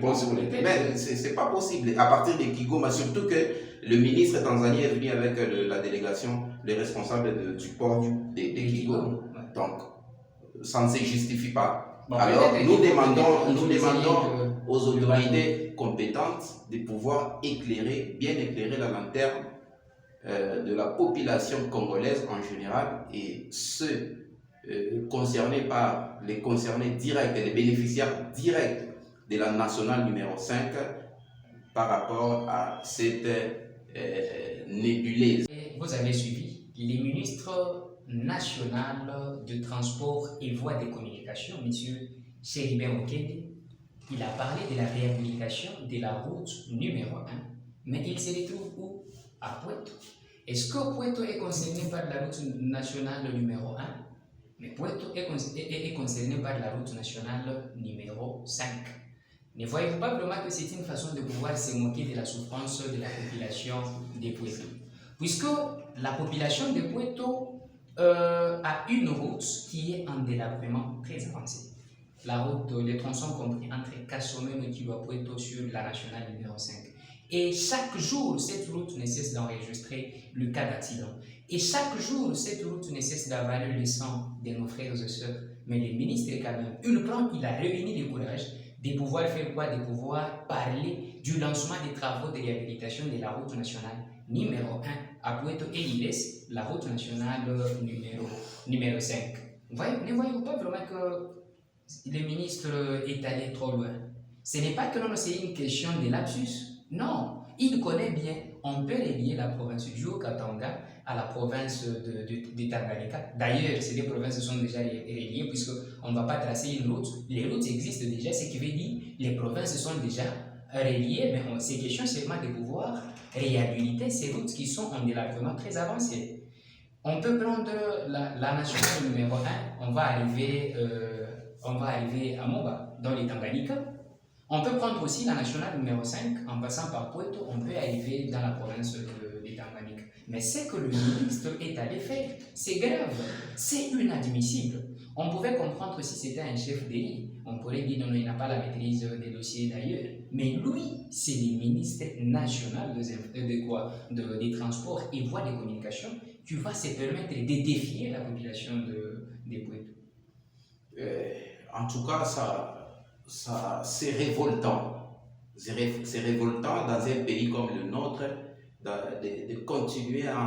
Mais c'est pas possible. À partir de Kigoma, surtout que le ministre tanzanien est venu avec la délégation, les responsables du port de Kigoma. Donc, ça ne se justifie pas. Bon, alors, nous demandons aux autorités compétentes de pouvoir bien éclairer la lanterne de la population congolaise en général et ceux concernés directs, les bénéficiaires directs de la nationale numéro 5 par rapport à cette nébuleuse. Et vous avez suivi les ministres national de transport et voies de communication, M. Cherubin Okende. Il a parlé de la réhabilitation de la route numéro 1, mais il se retrouve où? À Pointe. Est-ce que Pointe est concerné par la route nationale numéro 1? Mais Pointe est concerné par la route nationale numéro 5. Ne voyez-vous pas vraiment que c'est une façon de pouvoir se moquer de la souffrance de la population de Pointe? Puisque la population de Pointe a une route qui est en délabrement très avancé. La route, les tronçons compris entre Kasomeno et Kibapueto sur la nationale numéro 5. Et chaque jour, cette route ne cesse d'enregistrer le cas d'accident. Et chaque jour, cette route ne cesse d'avaler le sang de nos frères et sœurs. Mais le ministre, quand même, il a réuni le courage de pouvoir faire quoi? De pouvoir parler du lancement des travaux de réhabilitation de la route nationale numéro 1 à Pointe et il laisse la route nationale numéro 5. Ne voyez-vous pas vraiment que le ministre est allé trop loin? Ce n'est pas que non, c'est une question de lapsus. Non, il connaît bien. On peut relier la province du Haut-Katanga à la province de Tanganyika. D'ailleurs, ces deux provinces sont déjà reliées puisqu'on ne va pas tracer une route. Les routes existent déjà, ce qui veut dire que les provinces sont déjà reliées, mais c'est question seulement de pouvoir réhabiliter ces routes qui sont en délabrement très avancé. On peut prendre la nationale numéro 1, on va arriver à Moba, dans les Tanganyika. On peut prendre aussi la nationale numéro 5, en passant par Pointe, on peut arriver dans la province de Tanganyika. Mais ce que le ministre est allé faire, c'est grave, c'est inadmissible. On pouvait comprendre si c'était un chef d'élite. On pourrait dire non, il n'a pas la maîtrise des dossiers d'ailleurs. Mais lui, c'est le ministre national des transports et voies de communication qui va se permettre de défier la population de Pointe. En tout cas, c'est révoltant. C'est révoltant dans un pays comme le nôtre de continuer à